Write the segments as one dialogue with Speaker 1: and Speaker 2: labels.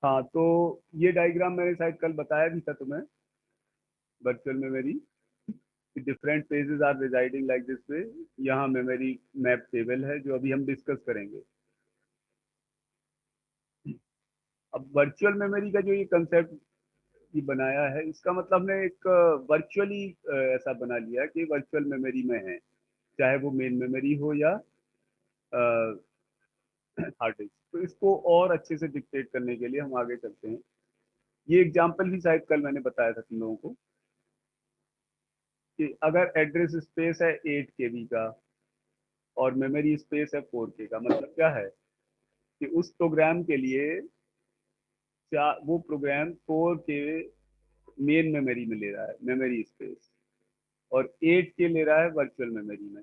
Speaker 1: हाँ, तो ये डायग्राम मैंने शायद कल बताया भी था तुम्हें, virtual memory different pages are residing like this way. यहाँ मेमोरी मैप टेबल है जो अभी हम डिस्कस करेंगे। अब वर्चुअल मेमोरी का जो ये कंसेप्ट ये बनाया है, इसका मतलब हमने एक वर्चुअली ऐसा बना लिया कि वर्चुअल मेमोरी में है, चाहे वो मेन मेमोरी हो या हार्ड डिस्क। तो इसको और अच्छे से डिक्टेट करने के लिए हम आगे चलते हैं। ये एग्जांपल भी शायद कल मैंने बताया था तुम लोगों को कि अगर एड्रेस स्पेस है 8 KB का और मेमोरी स्पेस है 4K का, मतलब क्या है कि उस प्रोग्राम के लिए वो प्रोग्राम 4K मेन मेमोरी में ले रहा है मेमोरी स्पेस, और 8K ले रहा है वर्चुअल मेमोरी में।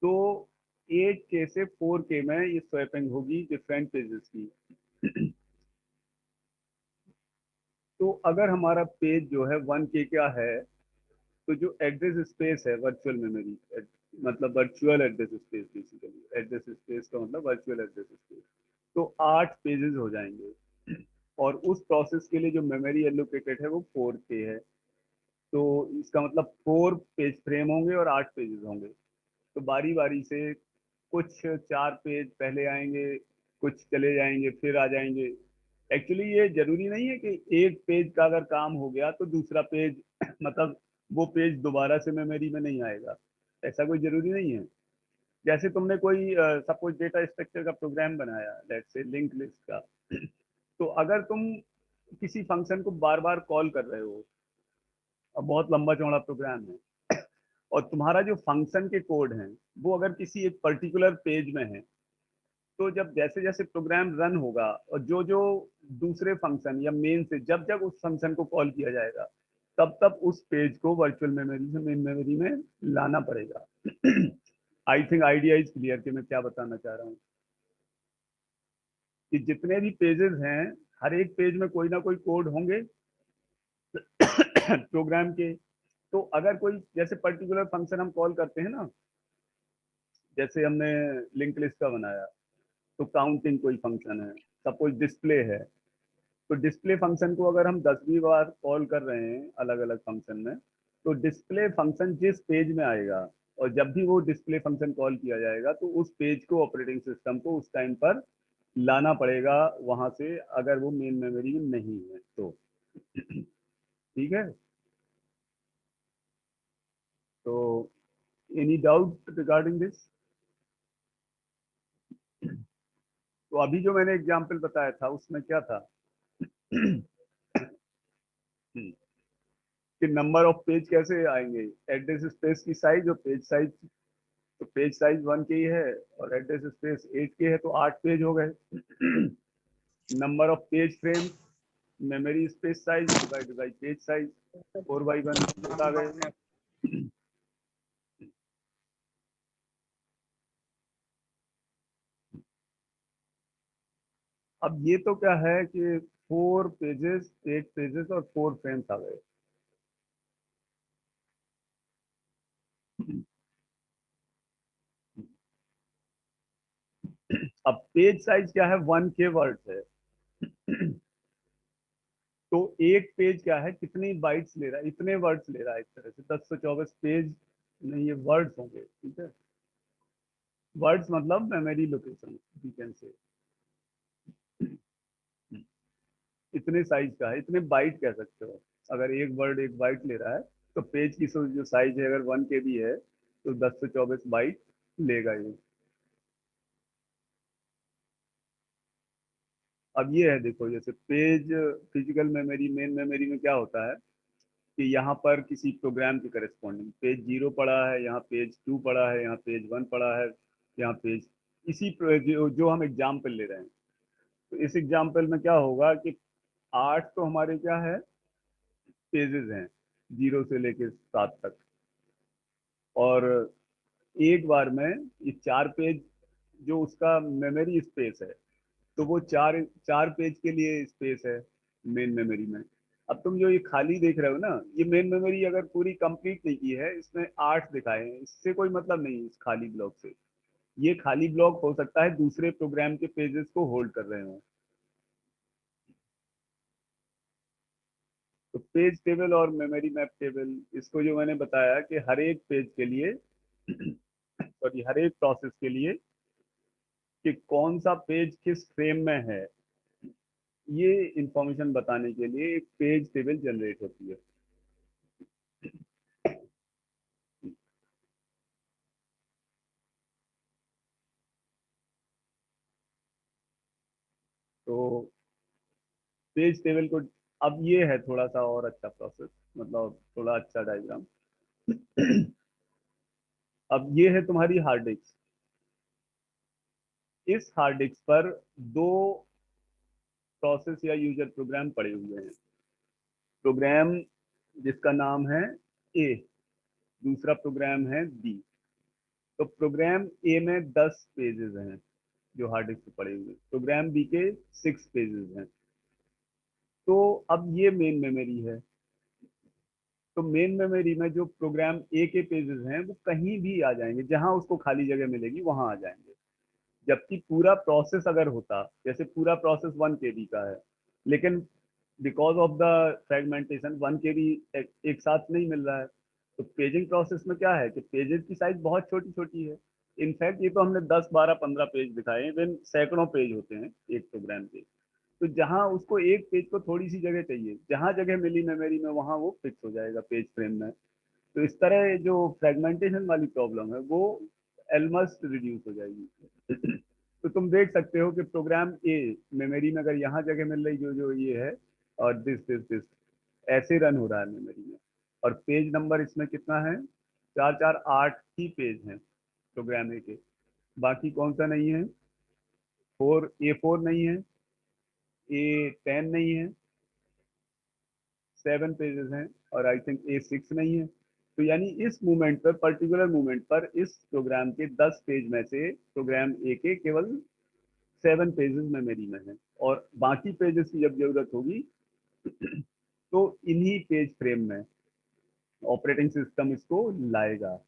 Speaker 1: तो 8K से 4K में ये स्वैपिंग होगी डिफरेंट पेजेस की। तो अगर हमारा पेज जो है 1K का है, तो जो एड्रेस स्पेस है वर्चुअल मेमोरी, मतलब virtual address space, basically address space का मतलब वर्चुअल एड्रेस स्पेस, तो 8 पेजेस हो जाएंगे। और उस प्रोसेस के लिए जो मेमोरी एलोकेटेड है वो 4K है। तो इसका मतलब 4 पेज फ्रेम होंगे और 8 पेजेस होंगे। तो बारी बारी से कुछ 4 पेज पहले आएंगे, कुछ चले जाएंगे, फिर आ जाएंगे। एक्चुअली ये जरूरी नहीं है कि एक पेज का अगर काम हो गया तो दूसरा पेज मतलब वो पेज दोबारा से मेमोरी में नहीं आएगा, ऐसा कोई जरूरी नहीं है। जैसे तुमने कोई सपोज डेटा स्ट्रक्चर का प्रोग्राम बनाया, लेट्स से लिंक लिस्ट का, तो अगर तुम किसी फंक्शन को बार बार कॉल कर रहे हो, अब बहुत लंबा चौड़ा प्रोग्राम है, और तुम्हारा जो फंक्शन के कोड हैं वो अगर किसी एक पर्टिकुलर पेज में है, तो जब जैसे जैसे प्रोग्राम रन होगा और जो जो दूसरे फंक्शन या मेन से जब जब उस फंक्शन को कॉल किया जाएगा, तब तब उस पेज को वर्चुअल मेमोरी से मेन मेमोरी में लाना पड़ेगा। I think idea is clear कि मैं क्या बताना चाह रहा हूँ। कि जितने भी पेजेस हैं, हर एक पेज में कोई ना कोई कोड होंगे प्रोग्राम के। तो अगर कोई जैसे पर्टिकुलर फंक्शन हम कॉल करते हैं ना, जैसे हमने लिंक लिस्ट का बनाया, तो काउंटिंग कोई फंक्शन है, सपोज डिस्प्ले है, तो डिस्प्ले फंक्शन को अगर हम 10वीं बार कॉल कर रहे हैं अलग अलग फंक्शन में, तो डिस्प्ले फंक्शन जिस पेज में आएगा और जब भी वो डिस्प्ले फंक्शन कॉल किया जाएगा, तो उस पेज को ऑपरेटिंग सिस्टम को उस टाइम पर लाना पड़ेगा वहां से, अगर वो मेन मेमोरी में नहीं है तो। ठीक है। तो एनी डाउट रिगार्डिंग दिस? तो अभी जो मैंने एग्जांपल बताया था उसमें क्या था कि नंबर ऑफ पेज कैसे आएंगे, एड्रेस स्पेस की साइज और पेज साइज। तो पेज साइज 1K ही है और एड्रेस स्पेस 8K है, तो 8 पेज हो गए। Number of page frame, memory space size divided by page size, 4/1 आ गए। अब ये तो क्या है कि 4 पेजेस, 8 पेजेस और 4 फ्रेम्स आ गए। अब पेज साइज क्या है, 1K वर्ड्स है। तो एक पेज क्या है, कितनी बाइट्स ले रहा है, इतने वर्ड्स ले रहा है, एक तरह से 10 से 24 पेज नहीं, ये वर्ड्स होंगे। ठीक है, वर्ड्स मतलब memory location, you can say. इतने साइज का है, इतने बाइट कह सकते हो। अगर एक वर्ड 1 बाइट ले रहा है, तो पेज की जो साइज है अगर 1 KB है, तो 10 से 24 बाइट लेगा ये। अब ये है, देखो जैसे page physical memory main memory में क्या होता है कि यहाँ पर किसी प्रोग्राम के करस्पॉन्डिंग पेज 0 पड़ा है, यहाँ पेज 2 पड़ा है, यहाँ पेज 1 पड़ा है, यहाँ पेज, जो हम एग्जाम्पल ले रहे हैं। तो इस एग्जाम्पल में क्या होगा कि 8 तो हमारे क्या है, पेजेस हैं, 0 से लेके 7 तक। और एक बार में ये 4 पेज जो उसका मेमोरी स्पेस है, तो वो चार चार पेज के लिए स्पेस है मेन मेमोरी में। अब तुम जो ये खाली देख रहे हो ना, ये मेन मेमोरी अगर पूरी कंप्लीट नहीं की है, इसमें 8 दिखाए हैं, इससे कोई मतलब नहीं इस खाली ब्लॉक से। ये खाली ब्लॉक हो सकता है दूसरे प्रोग्राम के पेजेस को होल्ड कर रहे हो। तो पेज टेबल और मेमोरी मैप टेबल, इसको जो मैंने बताया कि हर एक पेज के लिए सॉरी हर एक प्रोसेस के लिए कि कौन सा पेज किस फ्रेम में है, ये इंफॉर्मेशन बताने के लिए एक पेज टेबल जनरेट होती है। तो पेज टेबल को, अब ये है थोड़ा सा और अच्छा प्रोसेस, मतलब थोड़ा अच्छा डायग्राम। अब ये है तुम्हारी हार्ड डिस्क। इस हार्ड डिस्क पर दो प्रोसेस या यूजर प्रोग्राम पड़े हुए हैं। प्रोग्राम जिसका नाम है ए, दूसरा प्रोग्राम है बी। तो प्रोग्राम ए में 10 पेजेस हैं जो हार्ड डिस्क पे पड़े हुए हैं, प्रोग्राम बी के 6 पेजेस हैं। तो अब ये मेन मेमोरी है। तो मेन मेमोरी में जो प्रोग्राम ए के पेजेस हैं वो कहीं भी आ जाएंगे, जहां उसको खाली जगह मिलेगी वहां आ जाएंगे। जबकि पूरा प्रोसेस अगर होता, जैसे पूरा प्रोसेस 1 KB का है, लेकिन because of the fragmentation 1 KB एक साथ नहीं मिल रहा है। तो पेजिंग प्रोसेस में क्या है कि पेजेस की साइज बहुत छोटी छोटी है। इनफैक्ट ये तो हमने 10 12 15 पेज दिखाए, इवन सैकड़ों पेज होते हैं एक प्रोग्राम के। तो जहां उसको एक पेज को थोड़ी सी जगह चाहिए, जहां जगह मिली मेमोरी में वहां वो फिक्स हो जाएगा पेज फ्रेम में। तो इस तरह जो फ्रेगमेंटेशन वाली प्रॉब्लम है वो ऑलमोस्ट रिड्यूस हो जाएगी। तो तुम देख सकते हो कि प्रोग्राम ए मेमोरी में अगर यहाँ जगह मिल रही जो जो ये है, और दिस ऐसे रन हो रहा है मेमोरी में। और पेज नंबर इसमें कितना है, 4 4 8 ही पेज हैं प्रोग्राम ए के। बाकी कौन सा नहीं है, 4 A 4 नहीं है, A 10 नहीं है, 7 पेजेस हैं, और आई थिंक A 6 नहीं है। तो यानी इस मूवमेंट पर, पर्टिकुलर मूवमेंट पर, इस प्रोग्राम के 10 पेज में से प्रोग्राम ए के केवल 7 पेजेस मेमोरी में है, और बाकी पेजेस की जब जरूरत होगी तो इन्हीं पेज फ्रेम में ऑपरेटिंग सिस्टम इसको लाएगा।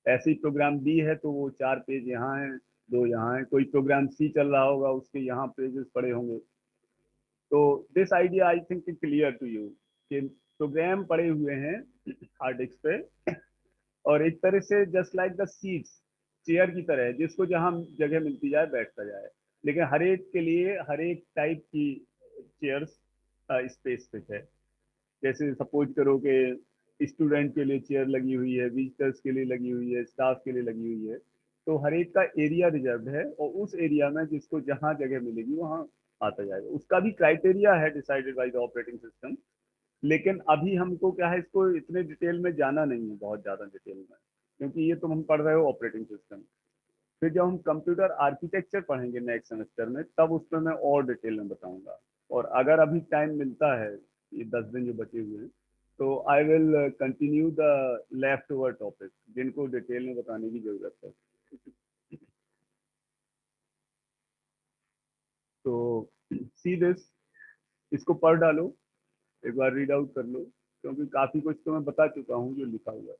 Speaker 1: ऐसे ही प्रोग्राम बी है तो वो 4 पेज यहाँ हैं, 2 यहाँ हैं। कोई प्रोग्राम सी चल रहा होगा, उसके यहाँ पेजेस पड़े होंगे। तो this idea I think clear to you कि प्रोग्राम पड़े हुए हैं हार्ड डिस्क पे, और एक तरह से just like the seats, chair की तरह है, जिसको जहां जगह मिलती जाए बैठता जाए। लेकिन हर एक के लिए हर एक टाइप की चेयर्स स्पेसिफिक है। जैसे सपोज करो कि स्टूडेंट के लिए चेयर लगी हुई है, विजिटर्स के लिए लगी हुई है, स्टाफ के लिए लगी हुई है। तो हर एक का एरिया रिजर्व है, और उस एरिया में जिसको जहां जगह मिलेगी वहां आता जाएगा। उसका भी क्राइटेरिया है decided by the operating system. लेकिन अभी हमको क्या है, इसको इतने डिटेल में जाना नहीं है, बहुत ज़्यादा डिटेल में, क्योंकि ये तुम हम पढ़ रहे हो ऑपरेटिंग सिस्टम। फिर जब हम कंप्यूटर आर्किटेक्चर पढ़ेंगे नेक्स्ट सेमेस्टर में, तब उसमें मैं और डिटेल में बताऊंगा। और अगर अभी टाइम मिलता है, ये 10 दिन जो बचे हुए हैं, तो I will continue the left over topic जिनको डिटेल में बताने की जरूरत है। तो सी दिस, इसको पढ़ डालो, एक बार रीड आउट कर लो, क्योंकि काफी कुछ तो मैं बता चुका हूँ जो लिखा हुआ है।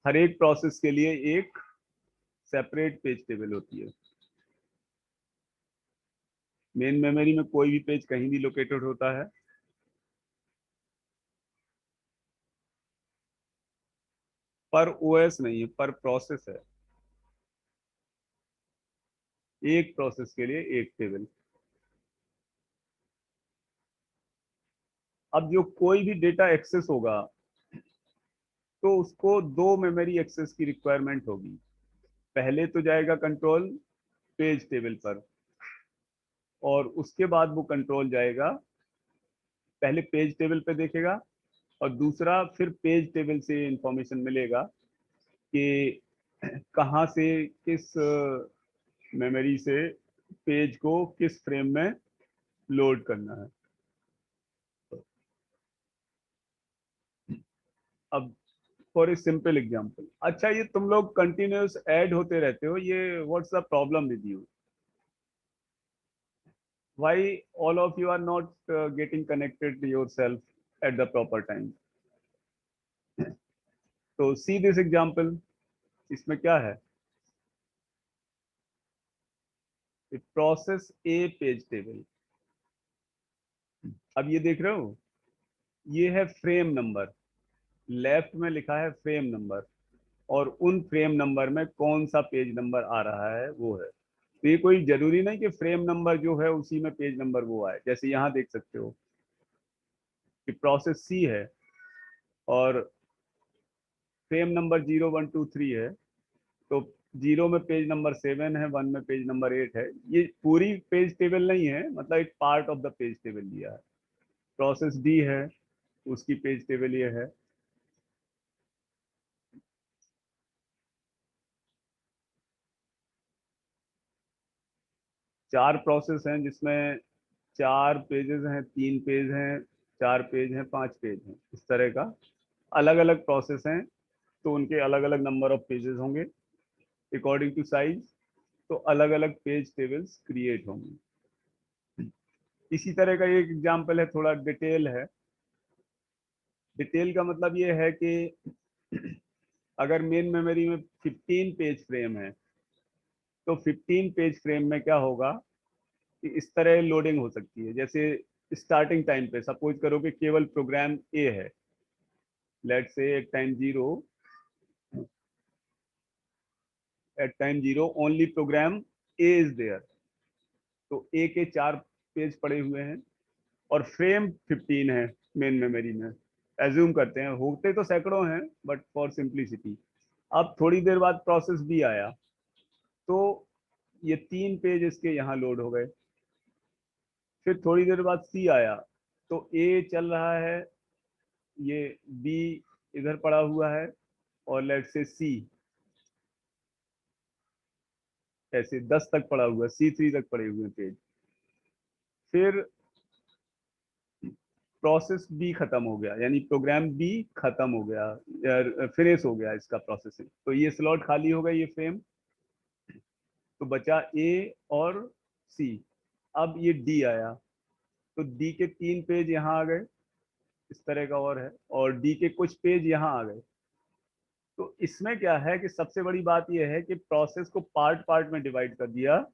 Speaker 1: हर एक प्रोसेस के लिए एक सेपरेट पेज टेबल होती है। मेन मेमोरी में कोई भी पेज कहीं भी लोकेटेड होता है। पर ओएस नहीं है, पर प्रोसेस है। एक प्रोसेस के लिए एक टेबल। अब जो कोई भी डेटा एक्सेस होगा तो उसको दो मेमोरी एक्सेस की रिक्वायरमेंट होगी। पहले तो जाएगा कंट्रोल पेज टेबल पर, और उसके बाद वो कंट्रोल जाएगा, पहले पेज टेबल पे देखेगा, और दूसरा फिर पेज टेबल से इंफॉर्मेशन मिलेगा कि कहाँ से, किस मेमोरी से पेज को किस फ्रेम में लोड करना है। अब फॉर ए सिंपल एग्जांपल, अच्छा ये तुम लोग कंटिन्यूस ऐड होते रहते हो, ये what's the problem with you, why all of you are not getting connected yourself at the proper time. तो सी दिस एग्जांपल, इसमें क्या है, प्रोसेस ए पेज टेबल। अब ये देख रहे हो, ये है फ्रेम नंबर, लेफ्ट में लिखा है फ्रेम नंबर, और उन फ्रेम नंबर में कौन सा पेज नंबर आ रहा है वो है। तो ये कोई जरूरी नहीं कि फ्रेम नंबर जो है उसी में पेज नंबर वो आए। जैसे यहाँ देख सकते हो कि प्रोसेस सी है और फ्रेम नंबर 0 1 2 3 है, तो 0 में पेज नंबर 7 है, 1 में पेज नंबर 8 है। ये पूरी पेज टेबल नहीं है, मतलब एक part of the page table लिया है। प्रोसेस डी है, उसकी पेज टेबल ये है। चार प्रोसेस हैं जिसमें 4 पेजेस हैं, 3 पेज हैं, 4 पेज हैं, 5 पेज हैं, इस तरह का अलग अलग प्रोसेस हैं। तो उनके अलग अलग नंबर ऑफ पेजेस होंगे अकॉर्डिंग टू साइज। तो अलग अलग पेज टेबल्स क्रिएट होंगी। इसी तरह का एक एग्जांपल है, थोड़ा डिटेल है। डिटेल का मतलब ये है कि अगर मेन मेमोरी में 15 पेज फ्रेम है, तो 15 पेज फ्रेम में क्या होगा कि इस तरह लोडिंग हो सकती है। जैसे स्टार्टिंग टाइम पे सपोज करो कि केवल प्रोग्राम ए है, let say at time 0 only program A is there. तो ए के 4 पेज पड़े हुए हैं और फ्रेम 15 है मेन मेमोरी में। एज्यूम करते हैं, होते तो सैकड़ों हैं बट फॉर सिंप्लिसिटी। अब थोड़ी देर बाद प्रोसेस बी आया, तो ये 3 पेज इसके यहाँ लोड हो गए। फिर थोड़ी देर बाद सी आया, तो ए चल रहा है, ये बी इधर पड़ा हुआ है, और लेट से सी ऐसे 10 तक पड़ा हुआ है, C3 तक पड़े हुए हैं पेज। फिर प्रोसेस बी खत्म हो गया, यानी प्रोग्राम बी खत्म हो गया, फिनिश हो गया इसका प्रोसेसिंग, तो ये स्लॉट खाली हो गया, ये फ्रेम। तो बचा ए और सी। अब ये डी आया, तो डी के 3 पेज यहाँ आ गए, इस तरह का और डी के कुछ पेज यहाँ आ गए। तो इसमें क्या है कि सबसे बड़ी बात यह है कि प्रोसेस को पार्ट पार्ट में डिवाइड कर दिया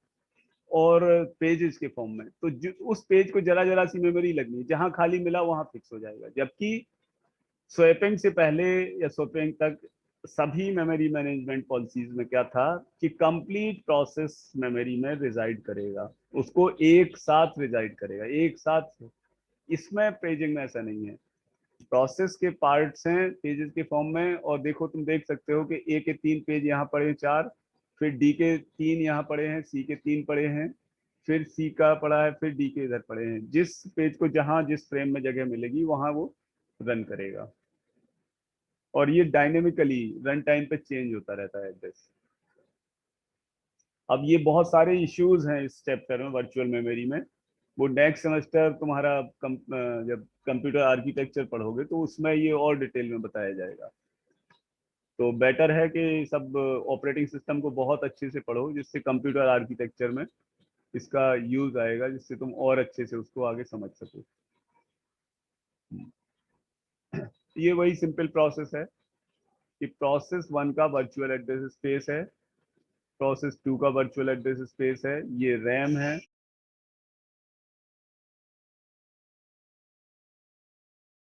Speaker 1: और पेजेस के फॉर्म में। तो उस पेज को जरा जरा सी मेमोरी लगनी, जहां खाली मिला वहां फिक्स हो जाएगा। जबकि स्वैपिंग से पहले या स्वैपिंग तक सभी मेमोरी मैनेजमेंट पॉलिसीज में क्या था कि कंप्लीट प्रोसेस मेमोरी में रिजाइड करेगा, उसको एक साथ रिजाइड करेगा, एक साथ। इसमें पेजिंग में ऐसा नहीं है, प्रोसेस के पार्ट्स हैं पेजेस के फॉर्म में। और देखो, तुम देख सकते हो कि ए के 3 पेज यहाँ पड़े हैं 4, फिर डी के 3 यहाँ पड़े हैं, सी के 3 पड़े हैं, फिर सी का पड़ा है, फिर डी के इधर पड़े हैं। जिस पेज को जहां जिस फ्रेम में जगह मिलेगी वहां वो रन करेगा। और ये डायनेमिकली रन टाइम पे चेंज होता रहता है एड्रेस। अब ये बहुत सारे इश्यूज हैं इस चैप्टर में, वर्चुअल मेमोरी में। वो नेक्स्ट सेमेस्टर तुम्हारा जब कंप्यूटर आर्किटेक्चर पढ़ोगे तो उसमें ये और डिटेल में बताया जाएगा। तो बेटर है कि सब ऑपरेटिंग सिस्टम को बहुत अच्छे से पढ़ो, जिससे कंप्यूटर आर्किटेक्चर में इसका यूज आएगा, जिससे तुम और अच्छे से उसको आगे समझ सको। ये वही सिंपल प्रोसेस है कि प्रोसेस 1 का वर्चुअल एड्रेस स्पेस है, प्रोसेस 2 का वर्चुअल एड्रेस स्पेस है, ये रैम है।